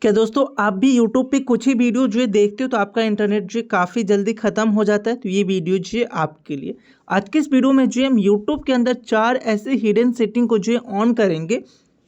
क्या दोस्तों आप भी YouTube पे कुछ ही वीडियो जो है देखते हो तो आपका इंटरनेट जो है काफ़ी जल्दी ख़त्म हो जाता है। तो ये वीडियो जो है आपके लिए। आज के इस वीडियो में जो है हम YouTube के अंदर 4 ऐसे हिडन सेटिंग को जो है ऑन करेंगे,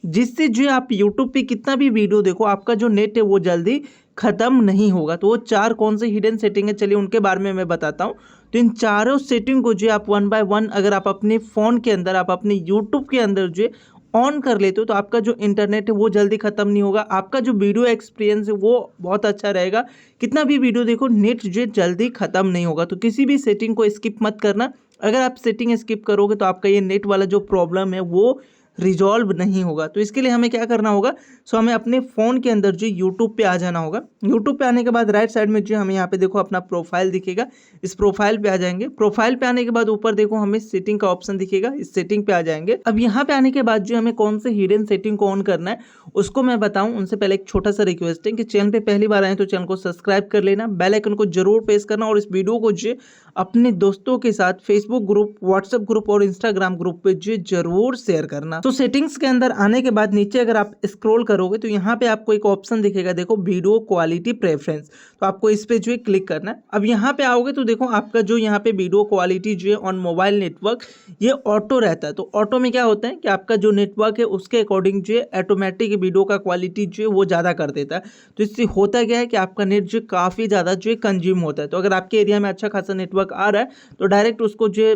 जिससे जो है आप YouTube पे कितना भी वीडियो देखो आपका जो नेट है वो जल्दी ख़त्म नहीं होगा। तो वो 4 कौन से हिडन सेटिंग है, चलिए उनके बारे में मैं बताता हूँ। तो इन चारों सेटिंग को जो है आप वन बाय वन अगर आप अपने फ़ोन के अंदर आप अपने YouTube के अंदर जो है ऑन कर लेते हो तो आपका जो इंटरनेट है वो जल्दी ख़त्म नहीं होगा। आपका जो वीडियो एक्सपीरियंस है वो बहुत अच्छा रहेगा। कितना भी वीडियो देखो नेट जो है जल्दी ख़त्म नहीं होगा। तो किसी भी सेटिंग को स्किप मत करना। अगर आप सेटिंग स्किप करोगे तो आपका ये नेट वाला जो प्रॉब्लम है वो रिजॉल्व नहीं होगा। तो इसके लिए हमें क्या करना होगा, सो हमें अपने फ़ोन के अंदर जो यूट्यूब पे आ जाना होगा। यूट्यूब पे आने के बाद राइट साइड में जो हमें यहाँ पे देखो अपना प्रोफाइल दिखेगा, इस प्रोफाइल पे आ जाएंगे। प्रोफाइल पे आने के बाद ऊपर देखो हमें सेटिंग का ऑप्शन दिखेगा, इस सेटिंग पे आ जाएंगे। अब यहाँ पे आने के बाद जो हमें कौन से हिडन सेटिंग को ऑन करना है उसको मैं बताऊँ उनसे पहले एक छोटा सा रिक्वेस्ट है कि चैनल पे पहली बार आए तो चैनल को सब्सक्राइब कर लेना, बेल आइकन को जरूर प्रेस करना और इस वीडियो को जो अपने दोस्तों के साथ फेसबुक ग्रुप, व्हाट्सएप ग्रुप और इंस्टाग्राम ग्रुप पे जो जरूर शेयर करना। तो सेटिंग्स के अंदर आने के बाद नीचे अगर आप स्क्रॉल करोगे तो यहाँ पे आपको एक ऑप्शन दिखेगा, देखो वीडियो क्वालिटी प्रेफरेंस। तो आपको इस पे जो है क्लिक करना है। अब यहाँ पे आओगे तो देखो आपका जो यहाँ पे वीडियो क्वालिटी जो है ऑन मोबाइल नेटवर्क ये ऑटो रहता है। तो ऑटो में क्या होता है कि आपका जो नेटवर्क है उसके अकॉर्डिंग जो है ऑटोमेटिक वीडियो का क्वालिटी जो है वो ज़्यादा कर देता है। तो इससे होता क्या है कि आपका नेट जो काफ़ी ज़्यादा जो है कंज्यूम होता है। तो अगर आपके एरिया में अच्छा खासा नेटवर्क आ रहा है तो डायरेक्ट उसको जो है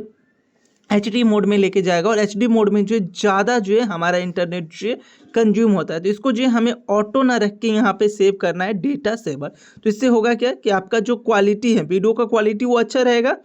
HD मोड में लेके जाएगा और HD मोड में जो ज़्यादा जो है हमारा इंटरनेट जो है कंज्यूम होता है। तो इसको जो है हमें ऑटो ना रख के यहाँ पे सेव करना है डेटा सेवर। तो इससे होगा क्या कि आपका जो क्वालिटी है वीडियो का क्वालिटी वो अच्छा रहेगा,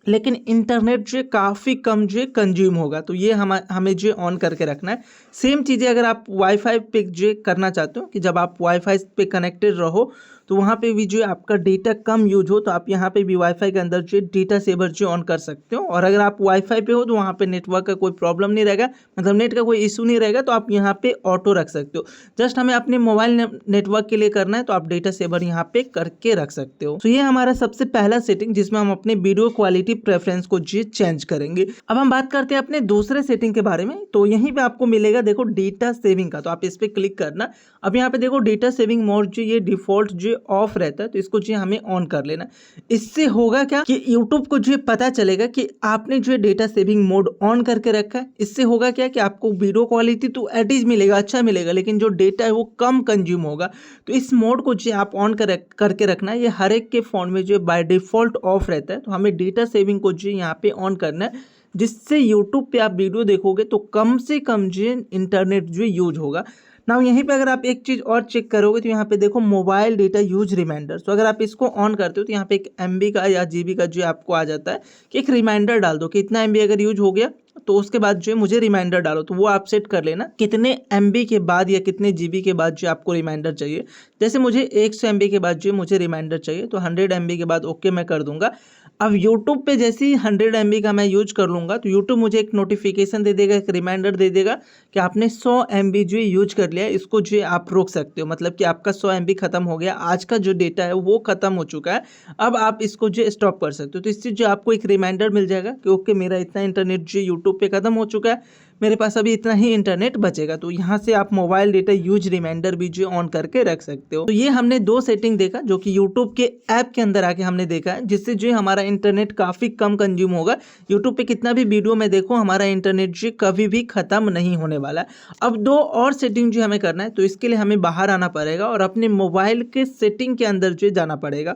लेकिन इंटरनेट जो है काफ़ी कम जो है कंज्यूम होगा। तो ये हमें जो ऑन करके रखना है। सेम चीज़ें अगर आप वाईफाई पे जो करना चाहते हो कि जब आप वाईफाई पे कनेक्टेड रहो तो वहाँ पे भी जो है आपका डेटा कम यूज हो तो आप यहाँ पे भी वाईफाई के अंदर जो डेटा सेवर जो ऑन कर सकते हो। और अगर आप वाईफाई पे हो तो वहाँ पे नेटवर्क का कोई प्रॉब्लम नहीं रहेगा, मतलब नेट का कोई इशू नहीं रहेगा, तो आप यहाँ पे ऑटो रख सकते हो। जस्ट हमें अपने मोबाइल नेटवर्क के लिए करना है तो आप डेटा सेवर यहाँ पे करके रख सकते हो। तो ये हमारा सबसे पहला सेटिंग जिसमें हम अपने वीडियो क्वालिटी प्रेफरेंस को जी चेंज करेंगे। अब हम बात करते हैं अपने दूसरे सेटिंग के बारे में। तो यहीं पे आपको मिलेगा देखो डेटा सेविंग का, तो आप इस पे क्लिक करना। अब यहाँ पे देखो डेटा सेविंग मोड जो ये डिफॉल्ट जो ऑफ रहता है तो इसको जो हमें ऑन कर लेना। इससे होगा क्या कि यूट्यूब को जो पता चलेगा कि आपने जो डेटा सेविंग मोड ऑन करके रखा है। इससे होगा क्या कि आपको वीडियो क्वालिटी तो एटीज मिलेगा, अच्छा मिलेगा, लेकिन जो डेटा है वो कम कंज्यूम होगा। तो इस मोड को जो आप ऑन करके रखना है। ये हर एक के फ़ोन में जो बाय डिफ़ॉल्ट ऑफ रहता है। तो हमें डेटा सेविंग को जो यहाँ पे ऑन करना है, जिससे यूट्यूब पे आप वीडियो देखोगे तो कम से कम जो इंटरनेट जो यूज होगा ना। यहीं पे अगर आप एक चीज़ और चेक करोगे तो यहाँ पे देखो मोबाइल डेटा यूज रिमाइंडर। तो अगर आप इसको ऑन करते हो तो यहाँ पे एक MB का या GB का जो आपको आ जाता है कि एक रिमाइंडर डाल दो कि इतना MB अगर यूज हो गया तो उसके बाद जो है मुझे रिमाइंडर डालो। तो वो आप सेट कर लेना कितने MB के बाद या कितने GB के बाद जो आपको रिमाइंडर चाहिए। जैसे मुझे 100 MB के बाद जो मुझे रिमाइंडर चाहिए तो 100 MB के बाद ओके मैं कर दूंगा। अब YouTube पे जैसे ही 100 MB का मैं यूज कर लूँगा तो YouTube मुझे एक नोटिफिकेशन दे देगा, एक रिमाइंडर दे देगा कि आपने 100 MB जो यूज कर लिया है, इसको जो आप रोक सकते हो। मतलब कि आपका 100 MB खत्म हो गया, आज का जो डेटा है वो खत्म हो चुका है, अब आप इसको जो स्टॉप कर सकते हो। तो इससे जो आपको एक रिमाइंडर मिल जाएगा कि ओके मेरा इतना इंटरनेट जो यूट्यूब पे खत्म हो चुका है, मेरे पास अभी इतना ही इंटरनेट बचेगा। तो यहाँ से आप मोबाइल डेटा यूज रिमाइंडर भी जो ऑन करके रख सकते हो। तो ये हमने 2 सेटिंग देखा जो कि यूट्यूब के ऐप के अंदर आके हमने देखा है, जिससे जो हमारा इंटरनेट काफ़ी कम कंज्यूम होगा। यूट्यूब पे कितना भी वीडियो में देखो हमारा इंटरनेट जो कभी भी ख़त्म नहीं होने वाला है। अब 2 और सेटिंग जो हमें करना है, तो इसके लिए हमें बाहर आना पड़ेगा और अपने मोबाइल के सेटिंग के अंदर जो जाना पड़ेगा।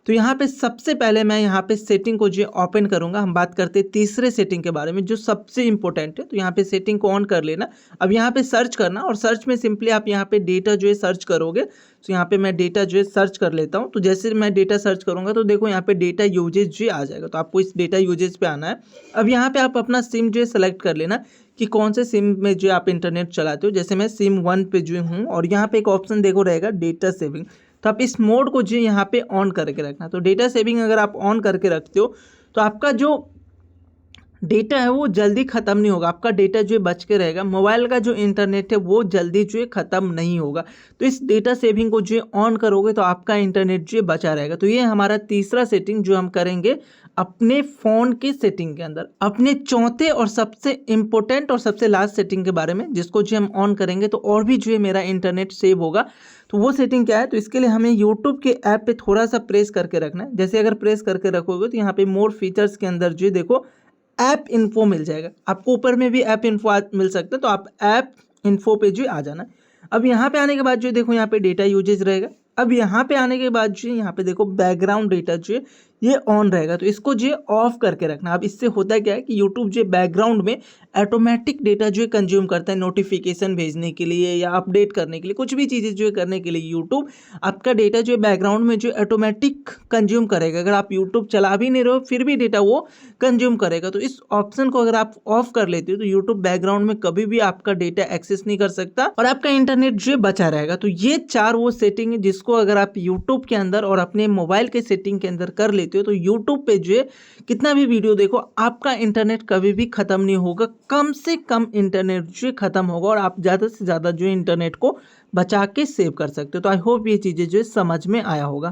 तो यहाँ पे सबसे पहले मैं यहाँ पे सेटिंग को जो ओपन करूँगा। हम बात करते हैं तीसरे सेटिंग के बारे में जो सबसे इंपॉर्टेंट है। तो यहाँ पे सेटिंग को ऑन कर लेना। अब यहाँ पे सर्च करना और सर्च में सिंपली आप यहाँ पे डेटा जो है सर्च करोगे। तो यहाँ पे मैं डेटा जो है सर्च कर लेता हूँ। तो जैसे मैं डेटा सर्च करूँगा तो देखो यहाँ पे डेटा यूजेज जो आ जाएगा। तो आपको इस डेटा यूजेज पे आना है। अब यहाँ पे आप अपना सिम जो है सेलेक्ट कर लेना कि कौन से सिम में जो आप इंटरनेट चलाते हो। जैसे मैं सिम 1 पे जो हूँ और यहाँ पे एक ऑप्शन देखो रहेगा डेटा सेविंग। तो आप इस मोड को जो यहाँ पे ऑन करके रखना। तो डेटा सेविंग अगर आप ऑन करके रखते हो तो आपका जो डेटा है वो जल्दी ख़त्म नहीं होगा, आपका डेटा जो है बच के रहेगा। मोबाइल का जो इंटरनेट है वो जल्दी जो है ख़त्म नहीं होगा। तो इस डेटा सेविंग को जो है ऑन करोगे तो आपका इंटरनेट जो है बचा रहेगा। तो ये हमारा तीसरा सेटिंग जो हम करेंगे अपने फ़ोन के सेटिंग के अंदर अपने चौथे और सबसे इम्पोर्टेंट और सबसे लास्ट सेटिंग के बारे में, जिसको जो हम ऑन करेंगे तो और भी जो है मेरा इंटरनेट सेव होगा। तो वो सेटिंग क्या है, तो इसके लिए हमें यूट्यूब के ऐप पे थोड़ा सा प्रेस करके रखना है। जैसे अगर प्रेस करके रखोगे तो यहाँ पे मोर फीचर्स के अंदर जो देखो ऐप इन्फो मिल जाएगा। आपको ऊपर में भी ऐप इन्फो मिल सकता है, तो आप ऐप इन्फो पे जो आ जाना। अब यहाँ पे आने के बाद जो देखो यहाँ पे डेटा यूजेज रहेगा। अब यहाँ पे आने के बाद जो यहाँ पे देखो बैकग्राउंड डेटा जो है ये ऑन रहेगा, तो इसको जो ऑफ करके रखना। अब इससे होता क्या है कि यूट्यूब जो बैकग्राउंड में ऑटोमेटिक डेटा जो है कंज्यूम करता है नोटिफिकेशन भेजने के लिए या अपडेट करने के लिए, कुछ भी चीज़ें जो है करने के लिए यूट्यूब आपका डेटा जो है बैकग्राउंड में जो ऑटोमेटिक कंज्यूम करेगा। अगर आप यूट्यूब चला भी नहीं रहे हो फिर भी डेटा वो कंज्यूम करेगा। तो इस ऑप्शन को अगर आप ऑफ कर लेते हो तो यूट्यूब बैकग्राउंड में कभी भी आपका डेटा एक्सेस नहीं कर सकता और आपका इंटरनेट जो है बचा रहेगा। तो ये 4 वो सेटिंग है जिसको अगर आप यूट्यूब के अंदर और अपने मोबाइल के सेटिंग के अंदर कर लेते हो तो यूट्यूब पे जो है कितना भी वीडियो देखो आपका इंटरनेट कभी भी खत्म नहीं होगा। कम से कम इंटरनेट जो है खत्म होगा और आप ज़्यादा से ज़्यादा जो है इंटरनेट को बचा के सेव कर सकते हो। तो आई होप ये चीज़ें जो है समझ में आया होगा।